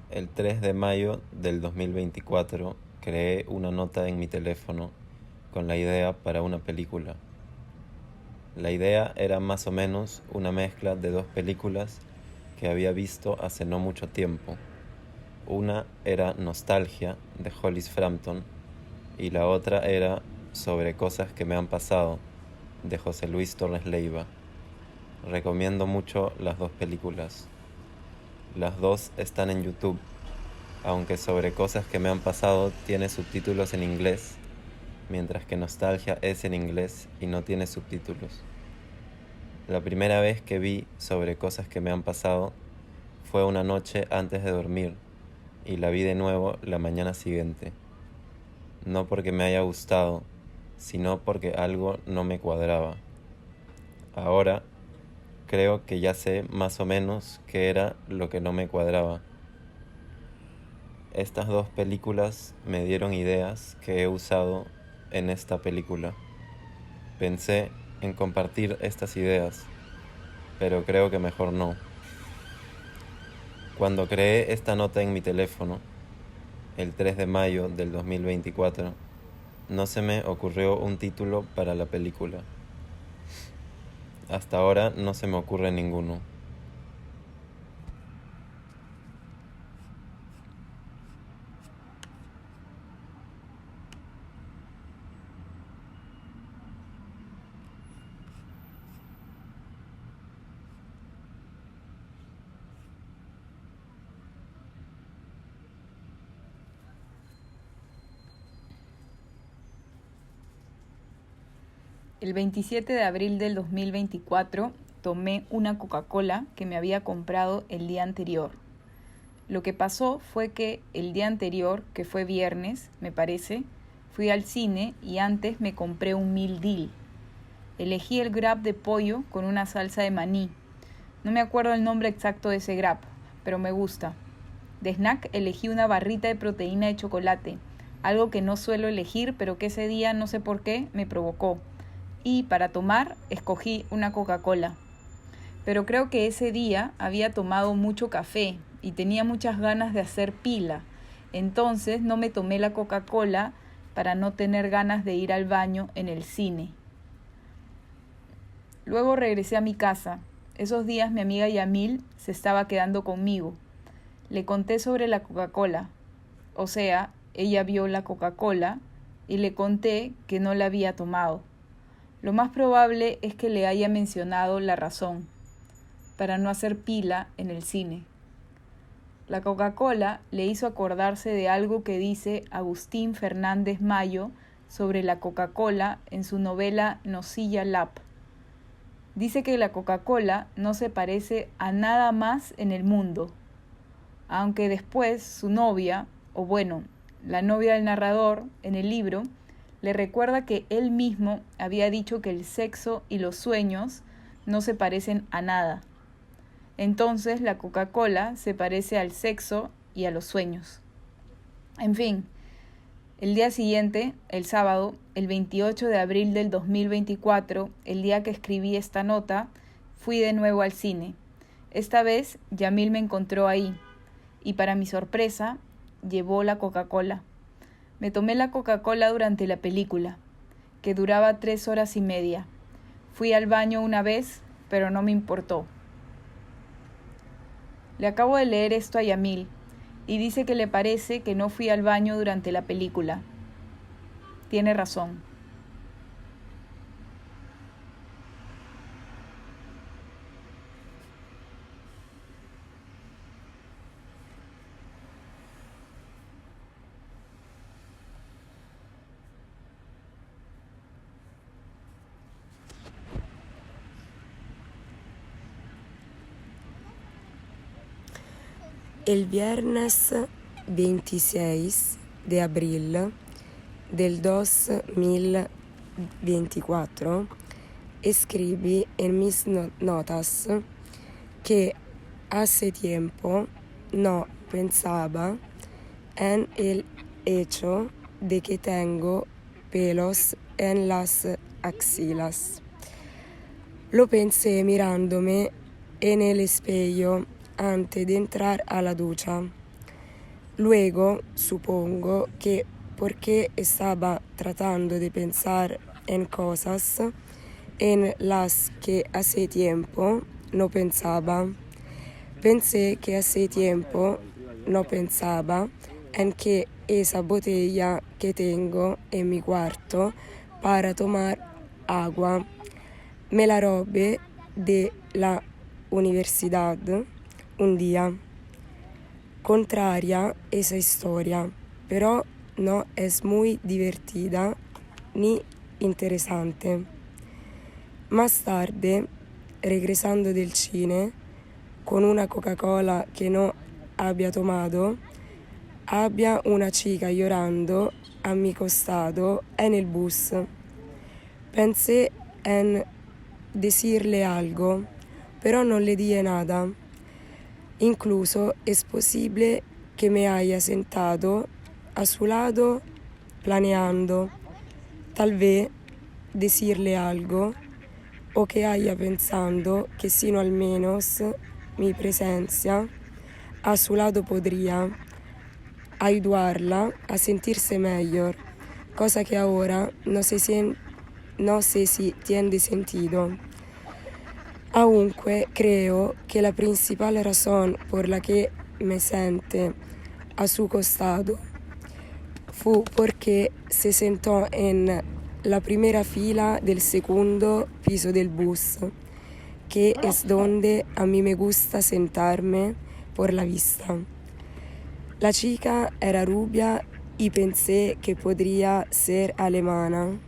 El 3 de mayo del 2024 creé una nota en mi teléfono con la idea para una película. La idea era más o menos una mezcla de dos películas que había visto hace no mucho tiempo. Una era Nostalgia de Hollis Frampton y la otra era Sobre cosas que me han pasado de José Luis Torres Leiva. Recomiendo mucho las dos películas. Las dos están en YouTube, aunque Sobre cosas que me han pasado tiene subtítulos en inglés, mientras que Nostalgia es en inglés y no tiene subtítulos. La primera vez que vi Sobre cosas que me han pasado fue una noche antes de dormir y la vi de nuevo la mañana siguiente. No porque me haya gustado, sino porque algo no me cuadraba. Ahora creo que ya sé más o menos qué era lo que no me cuadraba. Estas dos películas me dieron ideas que he usado en esta película. Pensé en compartir estas ideas, pero creo que mejor no. Cuando creé esta nota en mi teléfono, el 3 de mayo del 2024, no se me ocurrió un título para la película. Hasta ahora no se me ocurre ninguno. El 27 de abril del 2024 tomé una Coca-Cola que me había comprado el día anterior. Lo que pasó fue que el día anterior, que fue viernes, me parece, fui al cine y antes me compré un meal deal. Elegí el grab de pollo con una salsa de maní. No me acuerdo el nombre exacto de ese grab, pero me gusta. De snack elegí una barrita de proteína de chocolate, algo que no suelo elegir, pero que ese día no sé por qué me provocó. Y para tomar escogí una Coca-Cola. Pero creo que ese día había tomado mucho café y tenía muchas ganas de hacer pila. Entonces no me tomé la Coca-Cola para no tener ganas de ir al baño en el cine. Luego regresé a mi casa. Esos días mi amiga Yamil se estaba quedando conmigo. Le conté sobre la Coca-Cola. O sea, ella vio la Coca-Cola y le conté que no la había tomado. Lo más probable es que le haya mencionado la razón, para no hacer pila en el cine. La Coca-Cola le hizo acordarse de algo que dice Agustín Fernández Mayo sobre la Coca-Cola en su novela Nocilla Lab. Dice que la Coca-Cola no se parece a nada más en el mundo, aunque después su novia, o bueno, la novia del narrador en el libro, le recuerda que él mismo había dicho que el sexo y los sueños no se parecen a nada. Entonces la Coca-Cola se parece al sexo y a los sueños. En fin, el día siguiente, el sábado, el 28 de abril del 2024, el día que escribí esta nota, fui de nuevo al cine. Esta vez Yamil me encontró ahí y para mi sorpresa llevó la Coca-Cola. Me tomé la Coca-Cola durante la película, que duraba 3 horas y media. Fui al baño una vez, pero no me importó. Le acabo de leer esto a Yamil, y dice que le parece que no fui al baño durante la película. Tiene razón. El viernes 26 de abril del 2024 escribí en mis notas que hace tiempo no pensaba en el hecho de que tengo pelos en las axilas. Lo pensé mirándome en el espejo antes de entrar a la ducha. Luego supongo que porque estaba tratando de pensar en cosas en las que hace tiempo no pensaba. Pensé que hace tiempo no pensaba en que esa botella que tengo en mi cuarto para tomar agua me la robé de la universidad un día. Contraria esa historia, pero no es muy divertida ni interesante. Más tarde, regresando del cine, con una Coca-Cola que no había tomado, había una chica llorando a mi costado en el bus. Pensé en decirle algo, pero no le dije nada. Incluso es posible que me haya sentado a su lado planeando, tal vez decirle algo, o que haya pensando que sino al menos mi presencia a su lado podría ayudarla a sentirse mejor, cosa que ahora no sé si tiene sentido. Aunque creo que la principal razón por la que me senté a su costado fu porque se sentó en la primera fila del segundo piso del bus, que es donde a mí me gusta sentarme por la vista. La chica era rubia y pensé que podría ser alemana.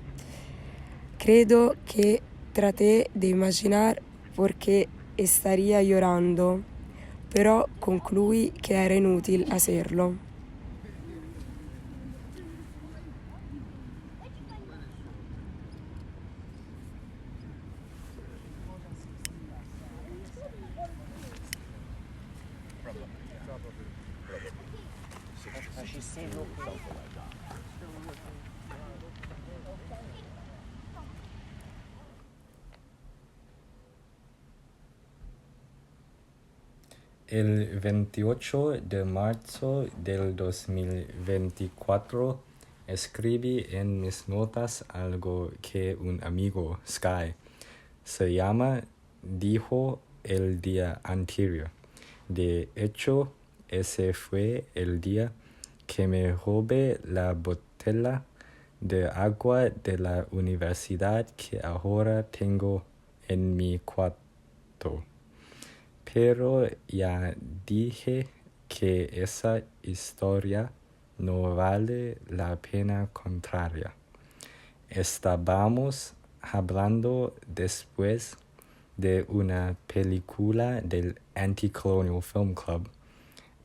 Creo que traté de imaginar por qué estaría llorando, pero concluí que era inútil hacerlo. El 28 de marzo del 2024 escribí en mis notas algo que un amigo, Sky, se llama dijo el día anterior. De hecho, ese fue el día que me robé la botella de agua de la universidad que ahora tengo en mi cuarto. Pero ya dije que esa historia no vale la pena contraria. Estábamos hablando después de una película del Anti-Colonial Film Club.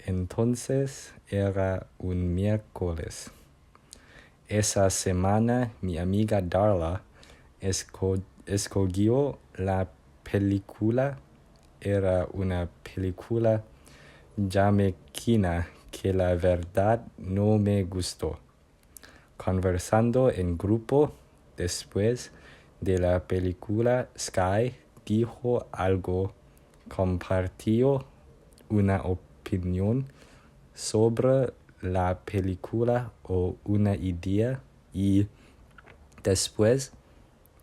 Entonces era un miércoles. Esa semana mi amiga Darla escogió la película. Era una película jamaiquina que la verdad no me gustó. Conversando en grupo después de la película, Sky dijo algo, compartió una opinión sobre la película o una idea y después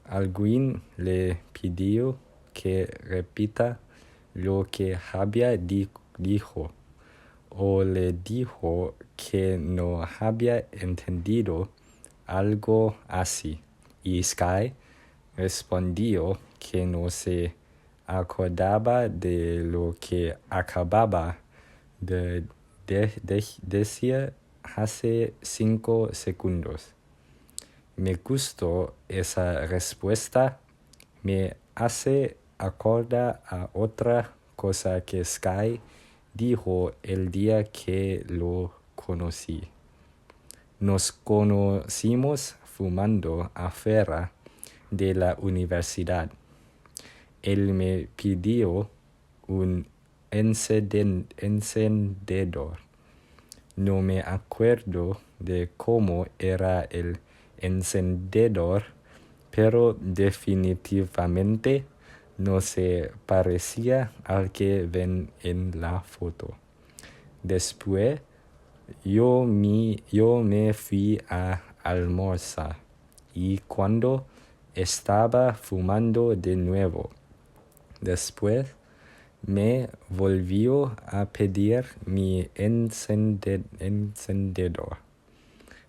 alguien le pidió que repita lo que había dijo o le dijo que no había entendido algo así. Y Sky respondió que no se acordaba de lo que acababa de decir hace 5 segundos. Me gustó esa respuesta. Me hace acordar a otra cosa que Sky dijo el día que lo conocí. Nos conocimos fumando afuera de la universidad. Él me pidió un encendedor. No me acuerdo de cómo era el encendedor, pero definitivamente no se parecía al que ven en la foto. Después yo me fui a almorzar y cuando estaba fumando de nuevo, después me volvió a pedir mi encendedor.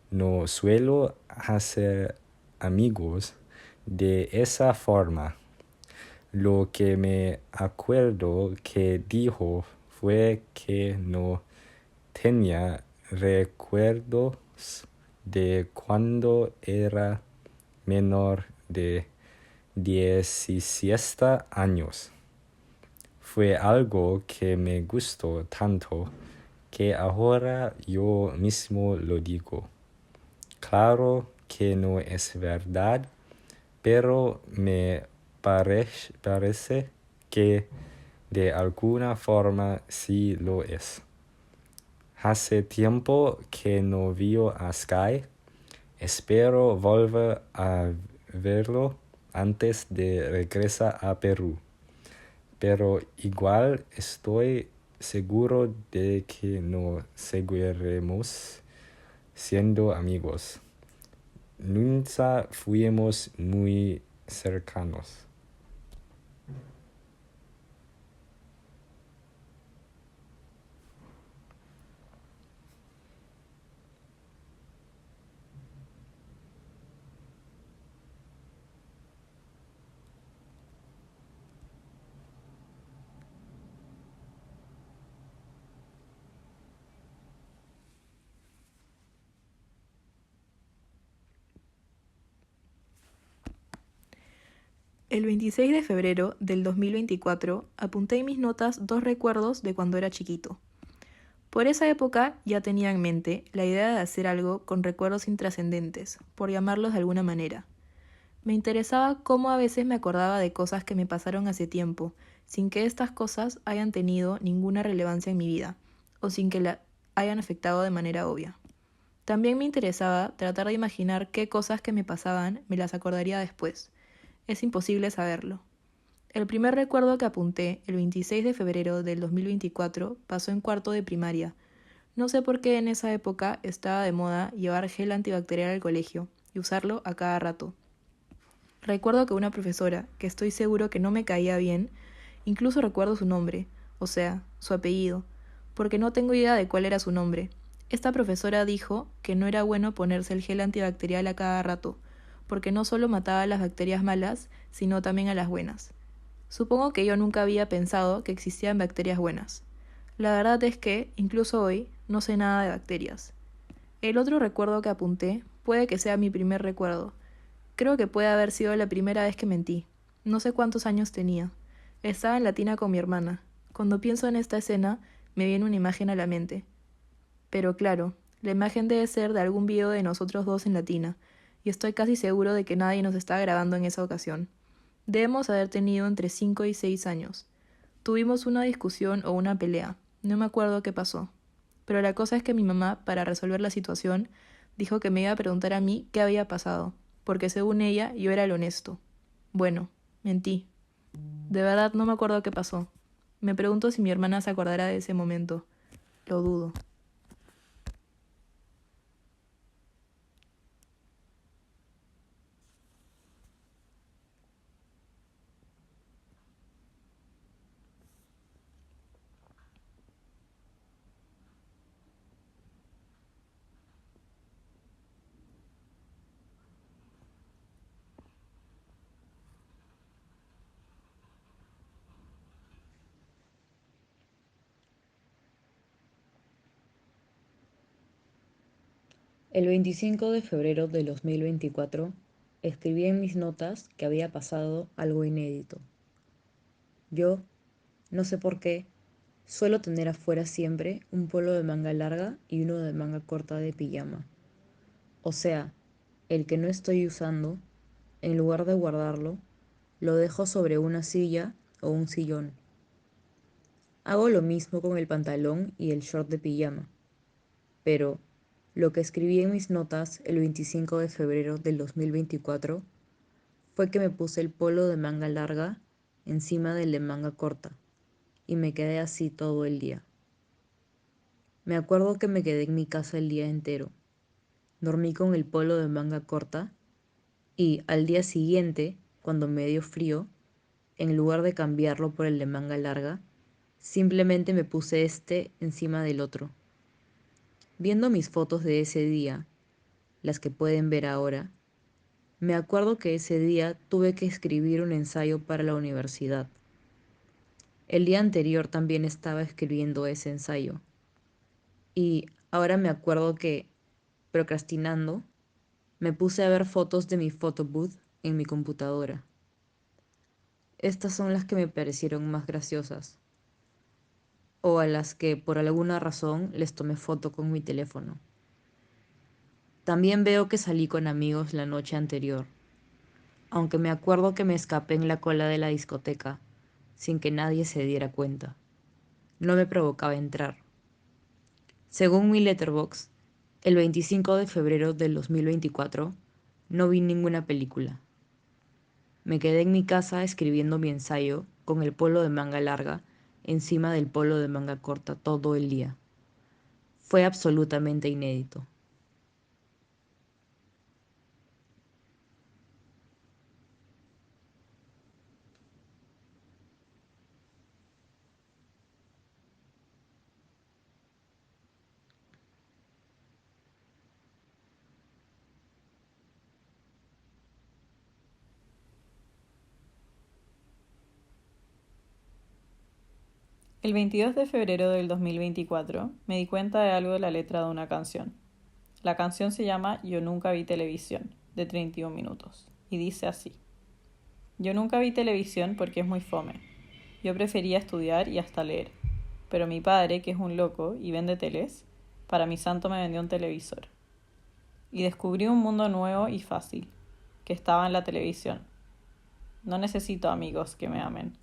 No suelo hacer amigos de esa forma. Lo que me acuerdo que dijo fue que no tenía recuerdos de cuando era menor de 17 años. Fue algo que me gustó tanto que ahora yo mismo lo digo. Claro que no es verdad, pero me parece que de alguna forma sí lo es. Hace tiempo que no veo a Sky. Espero volver a verlo antes de regresar a Perú. Pero igual estoy seguro de que no seguiremos siendo amigos. Nunca fuimos muy cercanos. El 26 de febrero del 2024 apunté en mis notas 2 recuerdos de cuando era chiquito. Por esa época ya tenía en mente la idea de hacer algo con recuerdos intrascendentes, por llamarlos de alguna manera. Me interesaba cómo a veces me acordaba de cosas que me pasaron hace tiempo, sin que estas cosas hayan tenido ninguna relevancia en mi vida, o sin que la hayan afectado de manera obvia. También me interesaba tratar de imaginar qué cosas que me pasaban me las acordaría después. Es imposible saberlo. El primer recuerdo que apunté, el 26 de febrero del 2024, pasó en cuarto de primaria. No sé por qué en esa época estaba de moda llevar gel antibacterial al colegio y usarlo a cada rato. Recuerdo que una profesora, que estoy seguro que no me caía bien, incluso recuerdo su nombre, o sea, su apellido, porque no tengo idea de cuál era su nombre. Esta profesora dijo que no era bueno ponerse el gel antibacterial a cada rato, porque no solo mataba a las bacterias malas, sino también a las buenas. Supongo que yo nunca había pensado que existían bacterias buenas. La verdad es que, incluso hoy, no sé nada de bacterias. El otro recuerdo que apunté puede que sea mi primer recuerdo. Creo que puede haber sido la primera vez que mentí. No sé cuántos años tenía. Estaba en la tina con mi hermana. Cuando pienso en esta escena, me viene una imagen a la mente. Pero claro, la imagen debe ser de algún video de nosotros dos en la tina, y estoy casi seguro de que nadie nos está grabando en esa ocasión. Debemos haber tenido entre 5 y 6 años. Tuvimos una discusión o una pelea. No me acuerdo qué pasó. Pero la cosa es que mi mamá, para resolver la situación, dijo que me iba a preguntar a mí qué había pasado, porque según ella yo era el honesto. Bueno, mentí. De verdad no me acuerdo qué pasó. Me pregunto si mi hermana se acordará de ese momento. Lo dudo. El 25 de febrero de 2024 escribí en mis notas que había pasado algo inédito. Yo, no sé por qué, suelo tener afuera siempre un polo de manga larga y uno de manga corta de pijama. O sea, el que no estoy usando, en lugar de guardarlo, lo dejo sobre una silla o un sillón. Hago lo mismo con el pantalón y el short de pijama. Pero lo que escribí en mis notas el 25 de febrero del 2024 fue que me puse el polo de manga larga encima del de manga corta y me quedé así todo el día. Me acuerdo que me quedé en mi casa el día entero. Dormí con el polo de manga corta y al día siguiente, cuando me dio frío, en lugar de cambiarlo por el de manga larga, simplemente me puse este encima del otro. Viendo mis fotos de ese día, las que pueden ver ahora, me acuerdo que ese día tuve que escribir un ensayo para la universidad. El día anterior también estaba escribiendo ese ensayo. Y ahora me acuerdo que, procrastinando, me puse a ver fotos de mi photobooth en mi computadora. Estas son las que me parecieron más graciosas, o a las que por alguna razón les tomé foto con mi teléfono. También veo que salí con amigos la noche anterior, aunque me acuerdo que me escapé en la cola de la discoteca, sin que nadie se diera cuenta. No me provocaba entrar. Según mi Letterboxd, el 25 de febrero del 2024 no vi ninguna película. Me quedé en mi casa escribiendo mi ensayo con el polo de manga larga encima del polo de manga corta todo el día. Fue absolutamente inédito. El 22 de febrero del 2024 me di cuenta de algo de la letra de una canción. La canción se llama Yo nunca vi televisión, de 31 minutos, y dice así. Yo nunca vi televisión porque es muy fome. Yo prefería estudiar y hasta leer. Pero mi padre, que es un loco y vende teles, para mi santo me vendió un televisor. Y descubrí un mundo nuevo y fácil, que estaba en la televisión. No necesito amigos que me amen.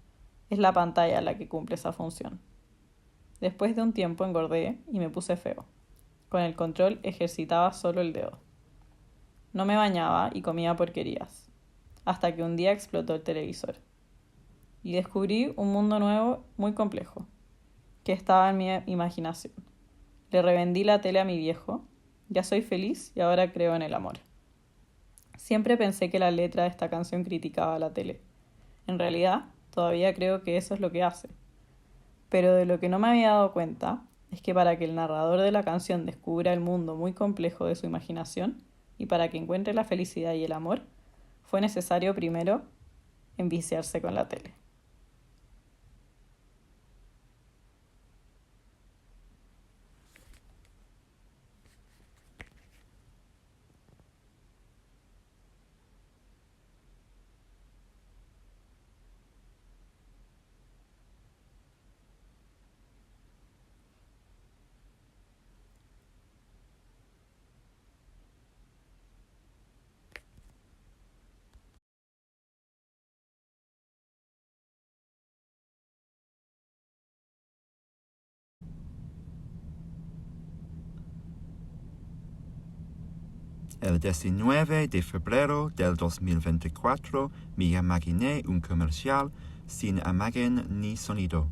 Es la pantalla la que cumple esa función. Después de un tiempo engordé y me puse feo. Con el control ejercitaba solo el dedo. No me bañaba y comía porquerías. Hasta que un día explotó el televisor. Y descubrí un mundo nuevo muy complejo, que estaba en mi imaginación. Le revendí la tele a mi viejo. Ya soy feliz y ahora creo en el amor. Siempre pensé que la letra de esta canción criticaba la tele. En realidad, todavía creo que eso es lo que hace. Pero de lo que no me había dado cuenta es que para que el narrador de la canción descubra el mundo muy complejo de su imaginación y para que encuentre la felicidad y el amor, fue necesario primero enviciarse con la tele. El 19 de febrero del 2024 me imaginé un comercial sin imagen ni sonido.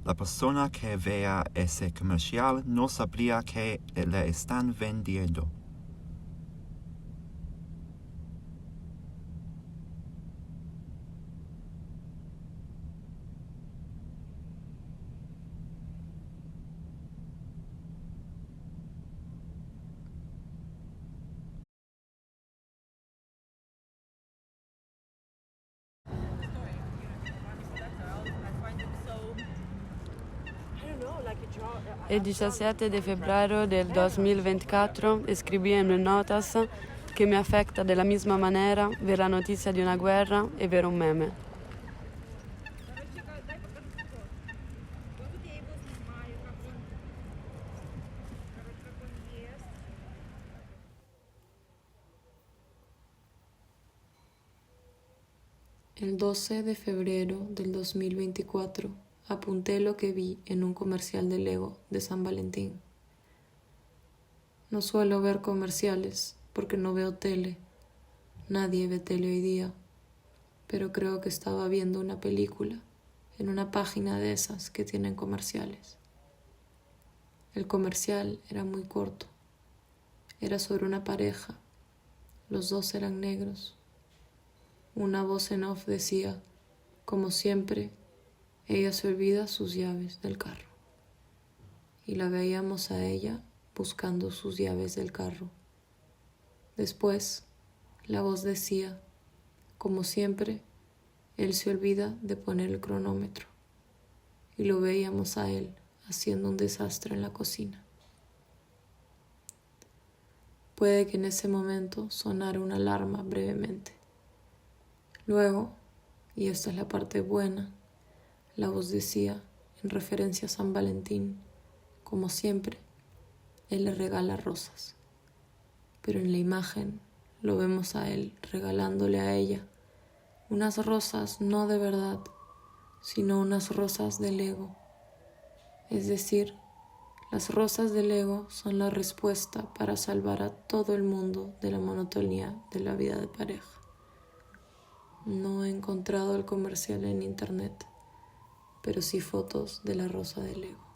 La persona que vea ese comercial no sabría que le están vendiendo. El 17 de febrero del 2024 escribí en mis notas que me afecta de la misma manera ver la noticia de una guerra y ver un meme. El 12 de febrero del 2024 apunté lo que vi en un comercial de Lego de San Valentín. No suelo ver comerciales porque no veo tele. Nadie ve tele hoy día, pero creo que estaba viendo una película en una página de esas que tienen comerciales. El comercial era muy corto. Era sobre una pareja. Los dos eran negros. Una voz en off decía, como siempre, ella se olvida sus llaves del carro. Y la veíamos a ella buscando sus llaves del carro. Después, la voz decía, como siempre, él se olvida de poner el cronómetro. Y lo veíamos a él haciendo un desastre en la cocina. Puede que en ese momento sonara una alarma brevemente. Luego, y esta es la parte buena, la voz decía, en referencia a San Valentín, como siempre, él le regala rosas. Pero en la imagen lo vemos a él regalándole a ella unas rosas no de verdad, sino unas rosas del ego. Es decir, las rosas del ego son la respuesta para salvar a todo el mundo de la monotonía de la vida de pareja. No he encontrado el comercial en internet, pero sí fotos de la rosa del ego.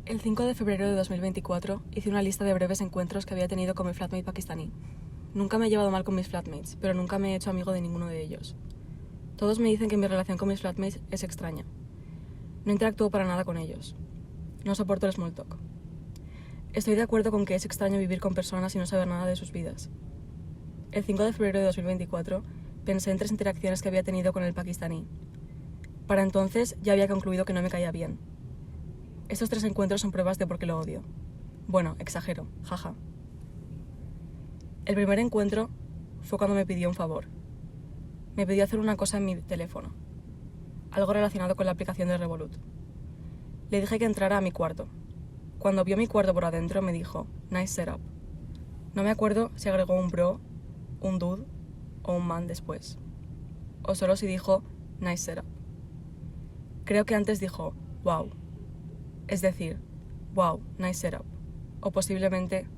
El 5 de febrero de 2024 hice una lista de breves encuentros que había tenido con mi flatmate pakistaní. Nunca me he llevado mal con mis flatmates, pero nunca me he hecho amigo de ninguno de ellos. Todos me dicen que mi relación con mis flatmates es extraña. No interactúo para nada con ellos. No soporto el small talk. Estoy de acuerdo con que es extraño vivir con personas y no saber nada de sus vidas. El 5 de febrero de 2024 pensé en 3 interacciones que había tenido con el pakistaní. Para entonces ya había concluido que no me caía bien. Estos 3 encuentros son pruebas de por qué lo odio. Bueno, exagero, jaja. El primer encuentro fue cuando me pidió un favor. Me pidió hacer una cosa en mi teléfono, algo relacionado con la aplicación de Revolut. Le dije que entrara a mi cuarto. Cuando vio mi cuarto por adentro me dijo, nice setup. No me acuerdo si agregó un bro, un dude o un man después. O solo si dijo, nice setup. Creo que antes dijo, wow. Es decir, wow, nice setup. O posiblemente,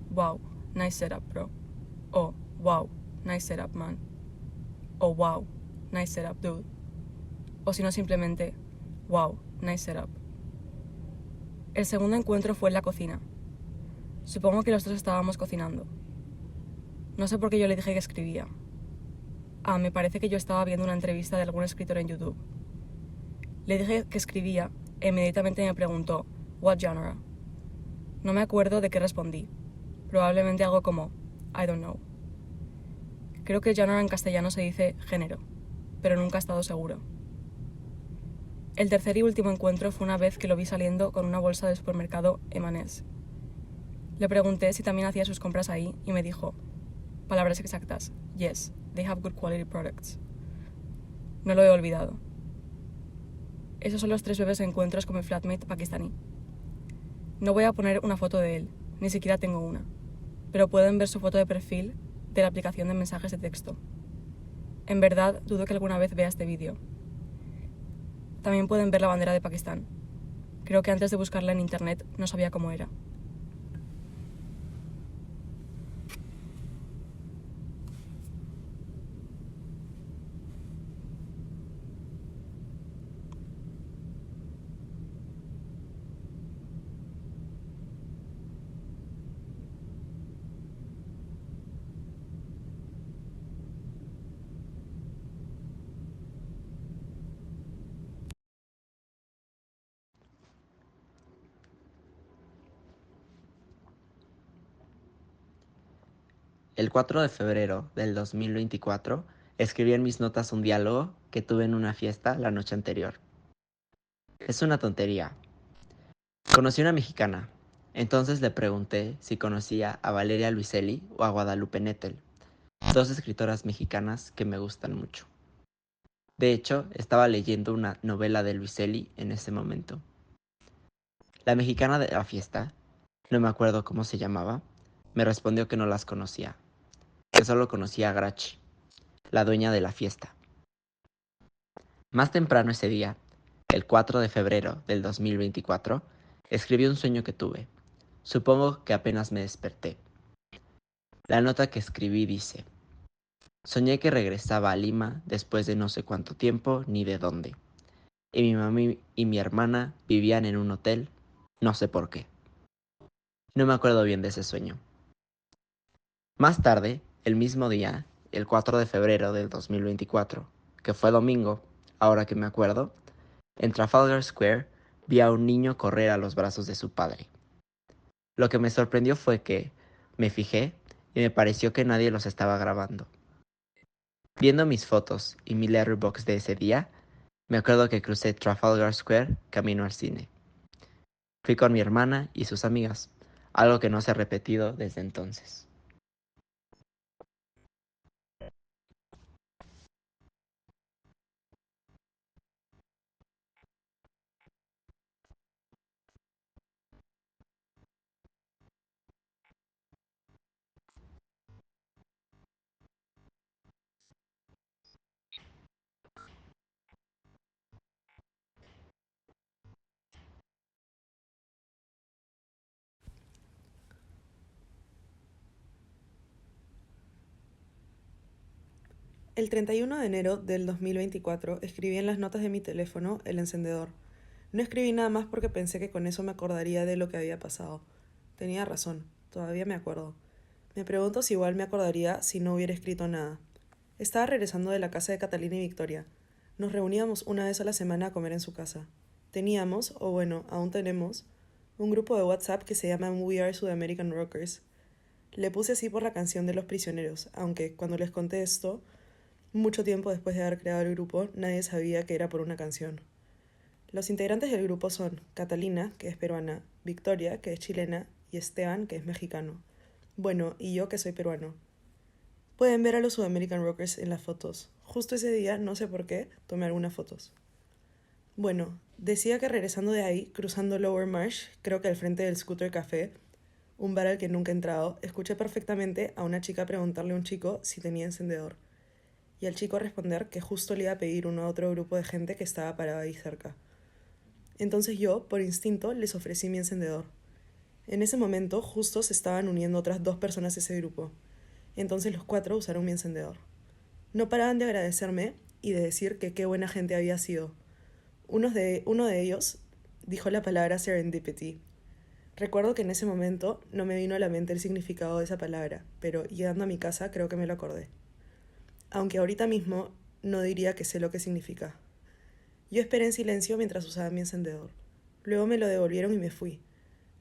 wow, nice setup, bro. O wow, nice setup, man. O wow, nice setup, dude. O si no, simplemente, wow, nice setup. El segundo encuentro fue en la cocina. Supongo que los dos estábamos cocinando. No sé por qué yo le dije que escribía. Me parece que yo estaba viendo una entrevista de algún escritor en YouTube. Le dije que escribía e inmediatamente me preguntó, what genre? No me acuerdo de qué respondí. Probablemente algo como, I don't know. Creo que genre en castellano se dice género, pero nunca he estado seguro. El tercer y último encuentro fue una vez que lo vi saliendo con una bolsa de supermercado M&S. Le pregunté si también hacía sus compras ahí y me dijo, palabras exactas, yes, they have good quality products. No lo he olvidado. Esos son los 3 breves encuentros con mi flatmate pakistaní. No voy a poner una foto de él, ni siquiera tengo una, pero pueden ver su foto de perfil de la aplicación de mensajes de texto. En verdad, dudo que alguna vez vea este vídeo. También pueden ver la bandera de Pakistán. Creo que antes de buscarla en internet no sabía cómo era. El 4 de febrero del 2024 escribí en mis notas un diálogo que tuve en una fiesta la noche anterior. Es una tontería. Conocí una mexicana, entonces le pregunté si conocía a Valeria Luiselli o a Guadalupe Nettel, 2 escritoras mexicanas que me gustan mucho. De hecho, estaba leyendo una novela de Luiselli en ese momento. La mexicana de la fiesta, no me acuerdo cómo se llamaba, me respondió que no las conocía, que solo conocía a Grachi, la dueña de la fiesta. Más temprano ese día, el 4 de febrero del 2024, escribí un sueño que tuve. Supongo que apenas me desperté. La nota que escribí dice: soñé que regresaba a Lima después de no sé cuánto tiempo ni de dónde. Y mi mamá y mi hermana vivían en un hotel, no sé por qué. No me acuerdo bien de ese sueño. Más tarde, el mismo día, el 4 de febrero del 2024, que fue domingo, ahora que me acuerdo, en Trafalgar Square vi a un niño correr a los brazos de su padre. Lo que me sorprendió fue que me fijé y me pareció que nadie los estaba grabando. Viendo mis fotos y mi letterbox de ese día, me acuerdo que crucé Trafalgar Square camino al cine. Fui con mi hermana y sus amigas, algo que no se ha repetido desde entonces. El 31 de enero del 2024 escribí en las notas de mi teléfono el encendedor. No escribí nada más porque pensé que con eso me acordaría de lo que había pasado. Tenía razón, todavía me acuerdo. Me pregunto si igual me acordaría si no hubiera escrito nada. Estaba regresando de la casa de Catalina y Victoria. Nos reuníamos una vez a la semana a comer en su casa. Teníamos, o bueno, aún tenemos, un grupo de WhatsApp que se llama We Are Sudamerican Rockers. Le puse así por la canción de Los Prisioneros, aunque cuando les conté esto, mucho tiempo después de haber creado el grupo, nadie sabía que era por una canción. Los integrantes del grupo son Catalina, que es peruana, Victoria, que es chilena, y Esteban, que es mexicano. Bueno, y yo, que soy peruano. Pueden ver a los Sudamerican Rockers en las fotos. Justo ese día, no sé por qué, tomé algunas fotos. Bueno, decía que regresando de ahí, cruzando Lower Marsh, creo que al frente del Scooter Café, un bar al que nunca he entrado, escuché perfectamente a una chica preguntarle a un chico si tenía encendedor. Y al chico responder que justo le iba a pedir uno a otro grupo de gente que estaba parado ahí cerca. Entonces yo, por instinto, les ofrecí mi encendedor. En ese momento, justo se estaban uniendo otras 2 personas a ese grupo. Entonces los 4 usaron mi encendedor. No paraban de agradecerme y de decir que qué buena gente había sido. Uno de ellos dijo la palabra serendipity. Recuerdo que en ese momento no me vino a la mente el significado de esa palabra, pero llegando a mi casa creo que me lo acordé. Aunque ahorita mismo no diría que sé lo que significa. Yo esperé en silencio mientras usaba mi encendedor. Luego me lo devolvieron y me fui.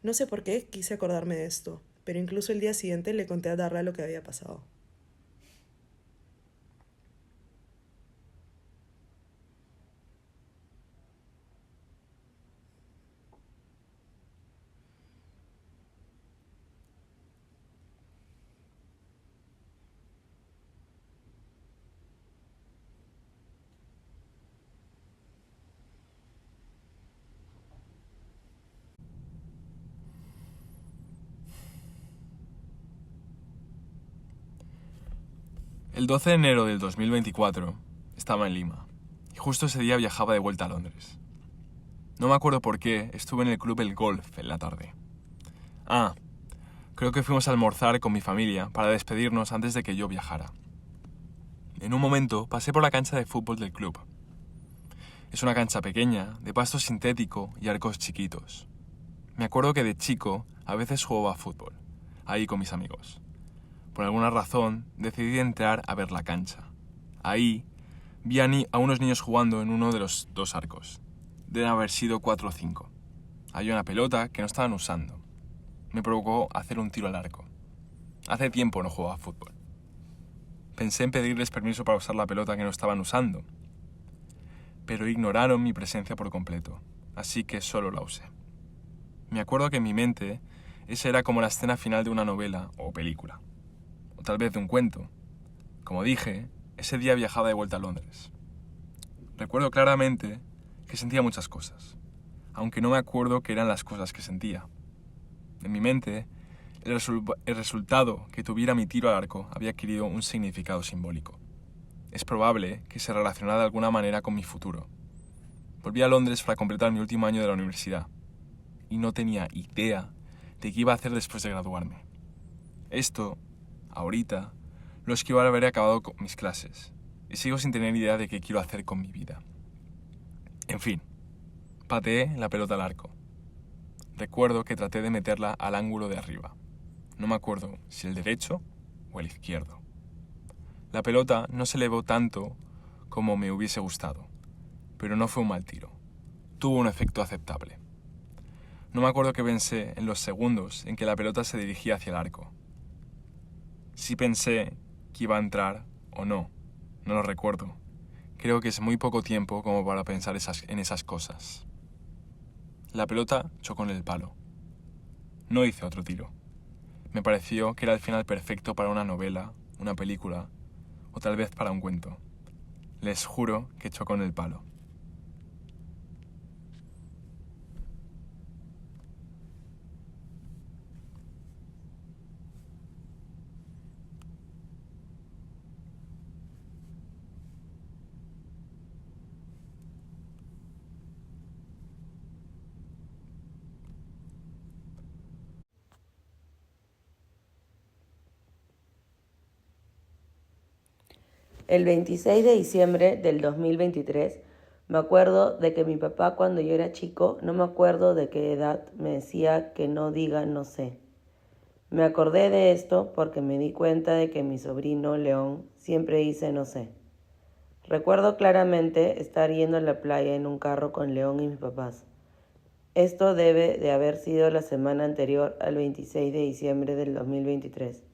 No sé por qué quise acordarme de esto, pero incluso el día siguiente le conté a Darla lo que había pasado. El 12 de enero del 2024 estaba en Lima y justo ese día viajaba de vuelta a Londres. No me acuerdo por qué estuve en el club El Golf en la tarde. Creo que fuimos a almorzar con mi familia para despedirnos antes de que yo viajara. En un momento pasé por la cancha de fútbol del club. Es una cancha pequeña, de pasto sintético y arcos chiquitos. Me acuerdo que de chico a veces jugaba a fútbol, ahí con mis amigos. Por alguna razón, decidí entrar a ver la cancha. Ahí, vi a unos niños jugando en uno de los 2 arcos. Deben haber sido 4 o 5. Había una pelota que no estaban usando. Me provocó hacer un tiro al arco. Hace tiempo no jugaba a fútbol. Pensé en pedirles permiso para usar la pelota que no estaban usando, pero ignoraron mi presencia por completo, así que solo la usé. Me acuerdo que en mi mente esa era como la escena final de una novela o película. O tal vez de un cuento. Como dije, ese día viajaba de vuelta a Londres. Recuerdo claramente que sentía muchas cosas. aunque no me acuerdo qué eran las cosas que sentía. En mi mente, el resultado que tuviera mi tiro al arco había adquirido un significado simbólico. Es probable que se relacionara de alguna manera con mi futuro. Volví a Londres para completar mi último año de la universidad y no tenía idea de qué iba a hacer después de graduarme. Esto, ahorita, lo escribo al haber acabado con mis clases y sigo sin tener idea de qué quiero hacer con mi vida. En fin, pateé la pelota al arco. Recuerdo que traté de meterla al ángulo de arriba. No me acuerdo si el derecho o el izquierdo. La pelota no se elevó tanto como me hubiese gustado, pero no fue un mal tiro. Tuvo un efecto aceptable. No me acuerdo qué pensé en los segundos en que la pelota se dirigía hacia el arco. Sí pensé que iba a entrar o no, no lo recuerdo. Creo que es muy poco tiempo como para pensar en esas cosas. La pelota chocó en el palo. No hice otro tiro. Me pareció que era el final perfecto para una novela, una película o tal vez para un cuento. Les juro que chocó en el palo. El 26 de diciembre del 2023, me acuerdo de que mi papá cuando yo era chico, no me acuerdo de qué edad, me decía que no diga no sé. Me acordé de esto porque me di cuenta de que mi sobrino León siempre dice no sé. Recuerdo claramente estar yendo a la playa en un carro con León y mis papás. Esto debe de haber sido la semana anterior al 26 de diciembre del 2023.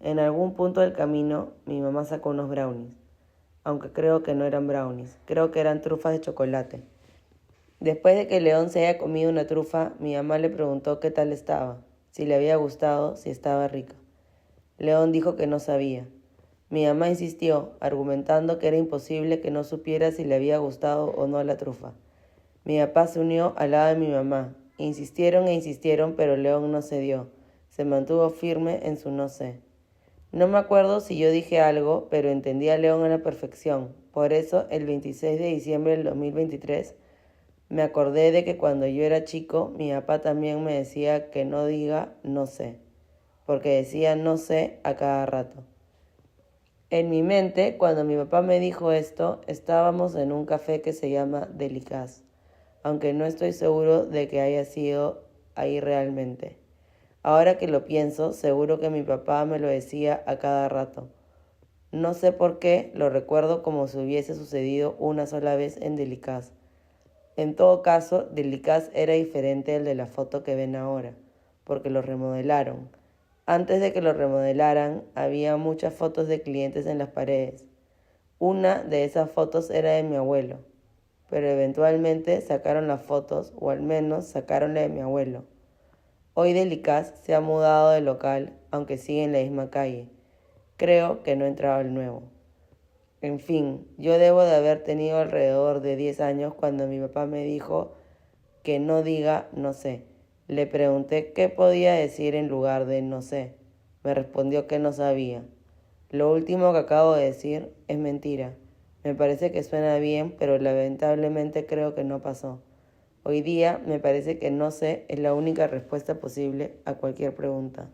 En algún punto del camino, mi mamá sacó unos brownies, aunque creo que no eran brownies, creo que eran trufas de chocolate. Después de que León se haya comido una trufa, mi mamá le preguntó qué tal estaba, si le había gustado, si estaba rica. León dijo que no sabía. Mi mamá insistió, argumentando que era imposible que no supiera si le había gustado o no la trufa. Mi papá se unió al lado de mi mamá. Insistieron e insistieron, pero León no cedió. Se mantuvo firme en su no sé. No me acuerdo si yo dije algo, pero entendí a León a la perfección. Por eso, el 26 de diciembre del 2023, me acordé de que cuando yo era chico, mi papá también me decía que no diga no sé, porque decía no sé a cada rato. En mi mente, cuando mi papá me dijo esto, estábamos en un café que se llama Delicaz, aunque no estoy seguro de que haya sido ahí realmente. Ahora que lo pienso, seguro que mi papá me lo decía a cada rato. No sé por qué, lo recuerdo como si hubiese sucedido una sola vez en Delicaz. En todo caso, Delicaz era diferente al de la foto que ven ahora, porque lo remodelaron. Antes de que lo remodelaran, había muchas fotos de clientes en las paredes. Una de esas fotos era de mi abuelo, pero eventualmente sacaron las fotos, o al menos sacaron la de mi abuelo. Hoy Delicaz se ha mudado de local, aunque sigue en la misma calle. Creo que no entraba el nuevo. En fin, yo debo de haber tenido alrededor de 10 años cuando mi papá me dijo que no diga no sé. Le pregunté qué podía decir en lugar de no sé. Me respondió que no sabía. Lo último que acabo de decir es mentira. Me parece que suena bien, pero lamentablemente creo que no pasó. Hoy día me parece que no sé es la única respuesta posible a cualquier pregunta.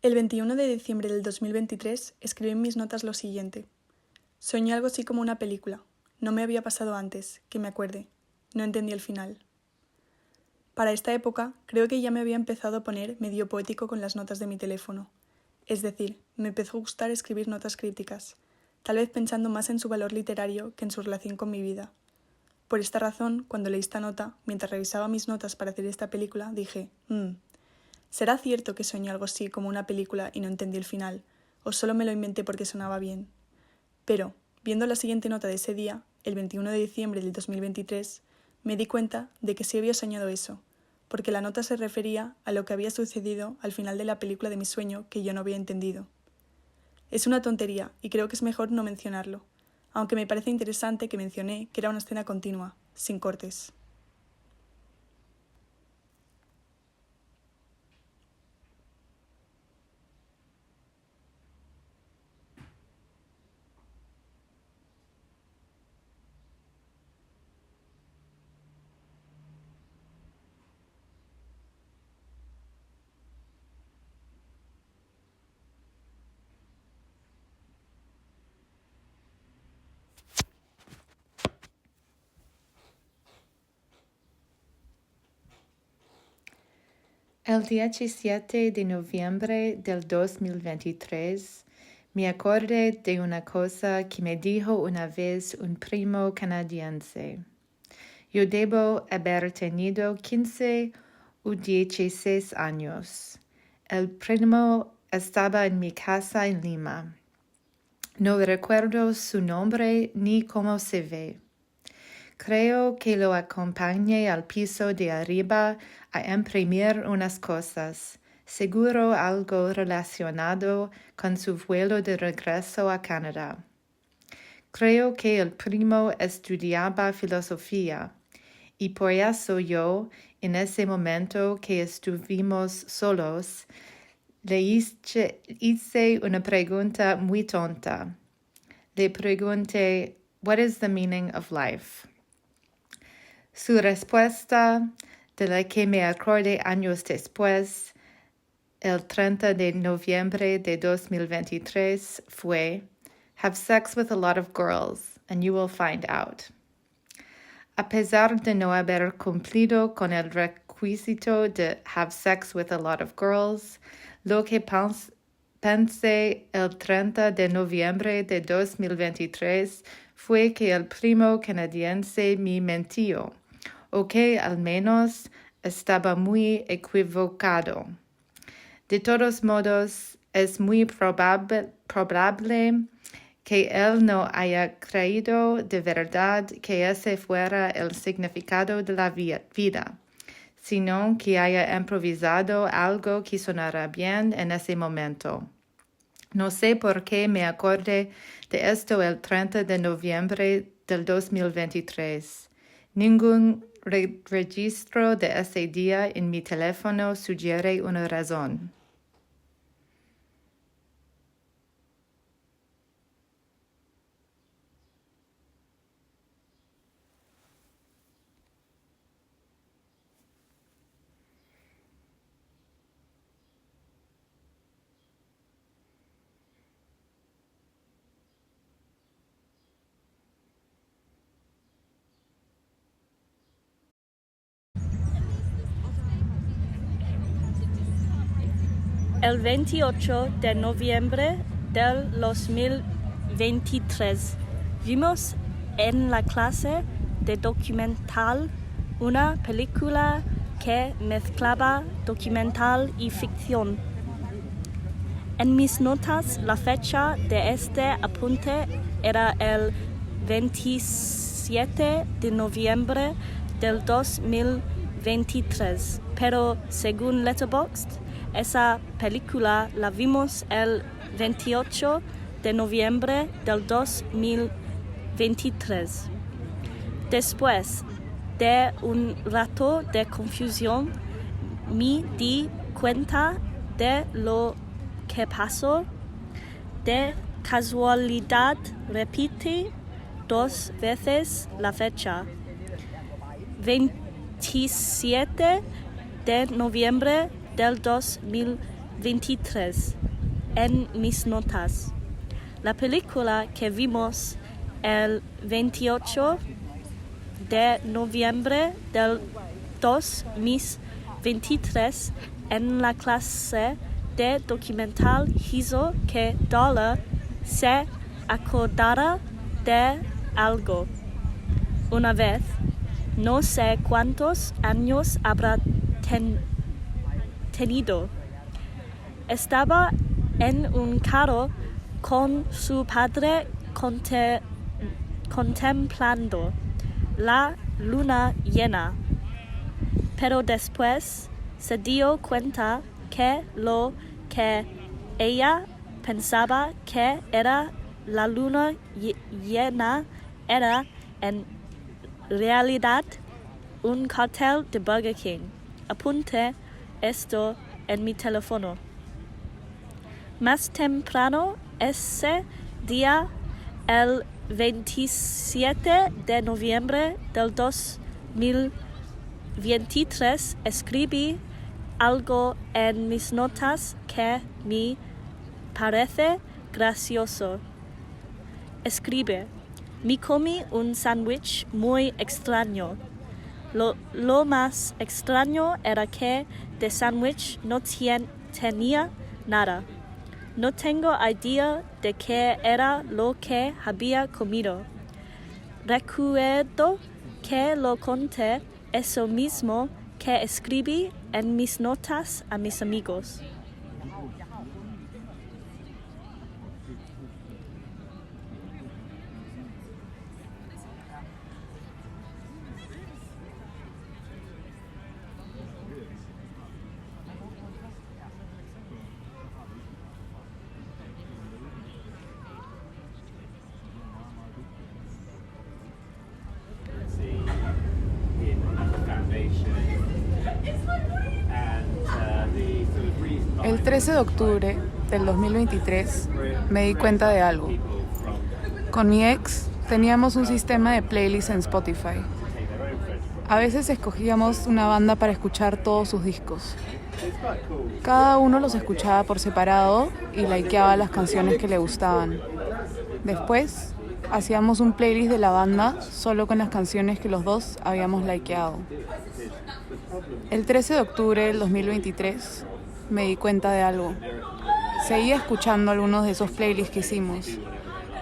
El 21 de diciembre del 2023 escribí en mis notas lo siguiente. Soñé algo así como una película. No me había pasado antes, que me acuerde. No entendí el final. Para esta época, creo que ya me había empezado a poner medio poético con las notas de mi teléfono. Es decir, me empezó a gustar escribir notas críticas, tal vez pensando más en su valor literario que en su relación con mi vida. Por esta razón, cuando leí esta nota, mientras revisaba mis notas para hacer esta película, dije, ¿Será cierto que soñé algo así como una película y no entendí el final? ¿O solo me lo inventé porque sonaba bien? Pero, viendo la siguiente nota de ese día, el 21 de diciembre del 2023, me di cuenta de que sí había soñado eso, porque la nota se refería a lo que había sucedido al final de la película de mi sueño que yo no había entendido. Es una tontería y creo que es mejor no mencionarlo, aunque me parece interesante que mencioné que era una escena continua, sin cortes. El 17 de noviembre del 2023 me acordé de una cosa que me dijo una vez un primo canadiense. Yo debo haber tenido 15 o 16 años. El primo estaba en mi casa en Lima. No recuerdo su nombre ni cómo se ve. Creo que lo acompañé al piso de arriba a imprimir unas cosas, seguro algo relacionado con su vuelo de regreso a Canadá. Creo que el primo estudiaba filosofía, y por eso yo, en ese momento que estuvimos solos, le hice una pregunta muy tonta. Le pregunté, "What is the meaning of life?" Su respuesta, de la que me acordé años después, el 30 de noviembre de 2023, fue, "Have sex with a lot of girls, and you will find out." A pesar de no haber cumplido con el requisito de have sex with a lot of girls, lo que pensé el 30 de noviembre de 2023 fue que el primo canadiense me mintió, o que al menos estaba muy equivocado. De todos modos, es muy probable que él no haya creído de verdad que ese fuera el significado de la vida, sino que haya improvisado algo que sonara bien en ese momento. No sé por qué me acordé de esto el 30 de noviembre del 2023. Ningún registro de ese día en mi teléfono sugiere una razón. El 28 de noviembre del 2023 vimos en la clase de documental una película que mezclaba documental y ficción. En mis notas la fecha de este apunte era el 27 de noviembre del 2023, pero según Letterboxd, esa película la vimos el 28 de noviembre del 2023. Después de un rato de confusión, me di cuenta de lo que pasó. De casualidad, repite 2 veces la fecha. 27 de noviembre del 2023 en mis notas. La película que vimos el 28 de noviembre del 2023 en la clase de documental hizo que Dollar se acordara de algo. Una vez, no sé cuántos años habrá tenido. Estaba en un carro con su padre contemplando la luna llena, pero después se dio cuenta que lo que ella pensaba que era la luna llena era en realidad un cartel de Burger King. Apunté esto en mi teléfono. Más temprano ese día, el 27 de noviembre del 2023, escribí algo en mis notas que me parece gracioso. Escribe: me comí un sándwich muy extraño. Lo más extraño era que de sándwich no tenía nada. No tengo idea de qué era lo que había comido. Recuerdo que lo conté eso mismo que escribí en mis notas a mis amigos. El 13 de octubre del 2023 me di cuenta de algo. Con mi ex teníamos un sistema de playlists en Spotify. A veces escogíamos una banda para escuchar todos sus discos. Cada uno los escuchaba por separado y likeaba las canciones que le gustaban. Después hacíamos un playlist de la banda solo con las canciones que los dos habíamos likeado. El 13 de octubre del 2023 me di cuenta de algo. Seguía escuchando algunos de esos playlists que hicimos,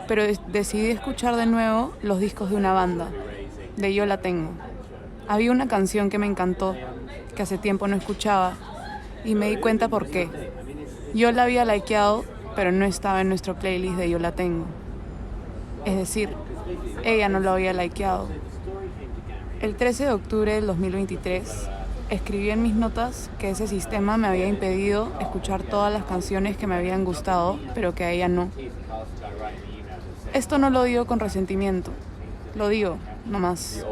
pero decidí escuchar de nuevo los discos de una banda, de Yo La Tengo. Había una canción que me encantó, que hace tiempo no escuchaba, y me di cuenta por qué. Yo la había likeado, pero no estaba en nuestro playlist de Yo La Tengo. Es decir, ella no lo había likeado. El 13 de octubre del 2023 escribí en mis notas que ese sistema me había impedido escuchar todas las canciones que me habían gustado, pero que a ella no. Esto no lo digo con resentimiento, lo digo nomás.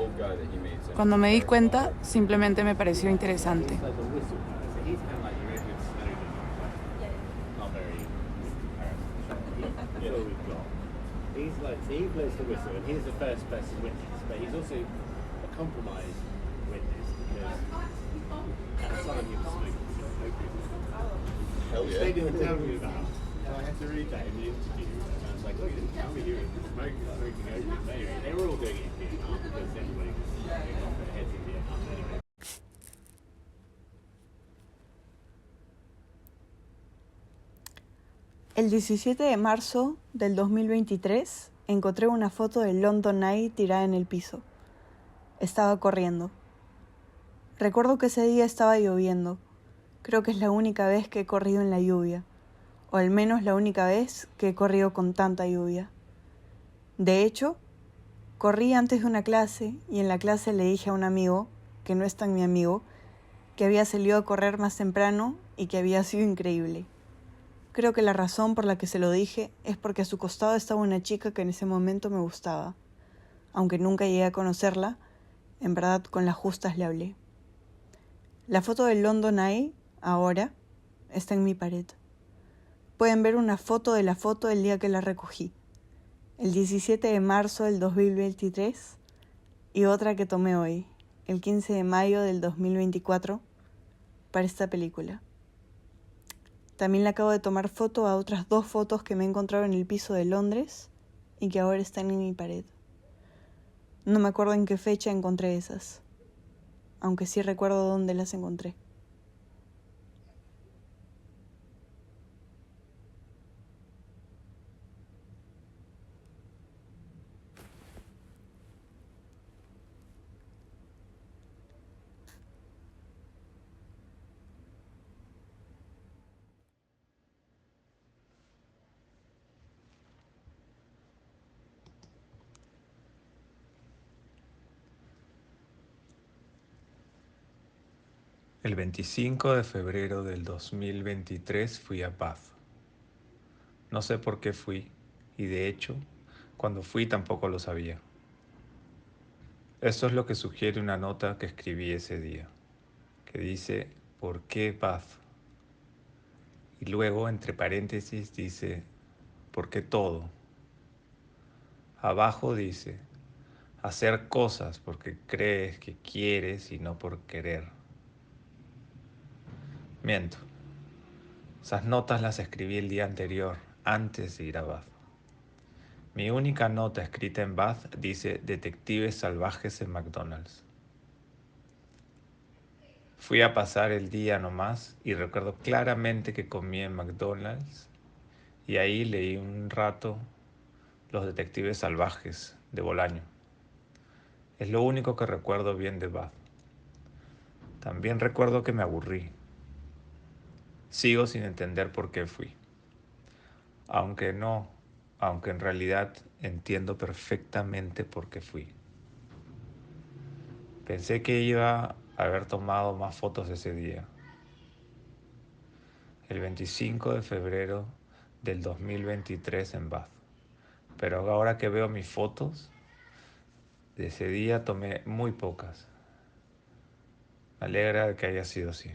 Cuando me di cuenta, simplemente me pareció interesante. El 17 de marzo del 2023 encontré una foto de London Eye tirada en el piso. Estaba corriendo. Recuerdo que ese día estaba lloviendo. Creo que es la única vez que he corrido en la lluvia, o al menos la única vez que he corrido con tanta lluvia. De hecho, corrí antes de una clase y en la clase le dije a un amigo, que no es tan mi amigo, que había salido a correr más temprano y que había sido increíble. Creo que la razón por la que se lo dije es porque a su costado estaba una chica que en ese momento me gustaba. Aunque nunca llegué a conocerla, en verdad con las justas le hablé. La foto del London Eye, ahora, está en mi pared. Pueden ver una foto de la foto del día que la recogí, el 17 de marzo del 2023, y otra que tomé hoy, el 15 de mayo del 2024, para esta película. También le acabo de tomar foto a otras 2 fotos que me he encontrado en el piso de Londres y que ahora están en mi pared. No me acuerdo en qué fecha encontré esas, aunque sí recuerdo dónde las encontré. El 25 de febrero del 2023 fui a Bath. No sé por qué fui, y de hecho, cuando fui tampoco lo sabía. Esto es lo que sugiere una nota que escribí ese día, que dice, ¿por qué Bath? Y luego, entre paréntesis, dice, ¿por qué todo? Abajo dice, hacer cosas porque crees que quieres y no por querer. Miento. Esas notas las escribí el día anterior, antes de ir a Bath. Mi única nota escrita en Bath dice Detectives salvajes en McDonald's. Fui a pasar el día nomás y recuerdo claramente que comí en McDonald's y ahí leí un rato Los Detectives Salvajes de Bolaño. Es lo único que recuerdo bien de Bath. También recuerdo que me aburrí. Sigo sin entender por qué fui. Aunque en realidad entiendo perfectamente por qué fui. Pensé que iba a haber tomado más fotos ese día. El 25 de febrero del 2023 en Bath. Pero ahora que veo mis fotos, de ese día tomé muy pocas. Me alegra que haya sido así.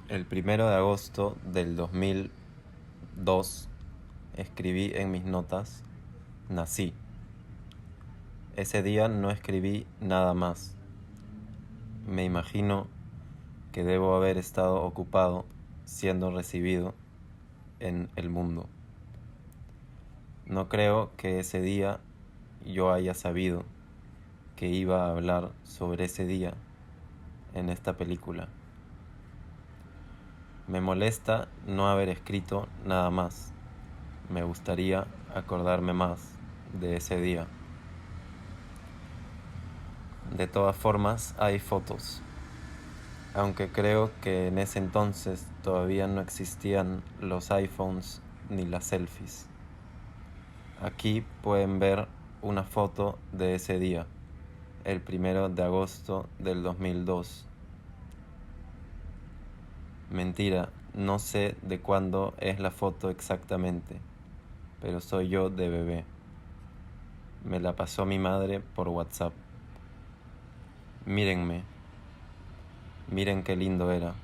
El 1 de agosto del 2002 escribí en mis notas, nací. Ese día no escribí nada más. Me imagino que debo haber estado ocupado siendo recibido en el mundo. No creo que ese día yo haya sabido que iba a hablar sobre ese día en esta película. Me molesta no haber escrito nada más. Me gustaría acordarme más de ese día. De todas formas, hay fotos. Aunque creo que en ese entonces todavía no existían los iPhones ni las selfies. Aquí pueden ver una foto de ese día, el 1 de agosto del 2002. Mentira, no sé de cuándo es la foto exactamente, pero soy yo de bebé. Me la pasó mi madre por WhatsApp. Mírenme, miren qué lindo era.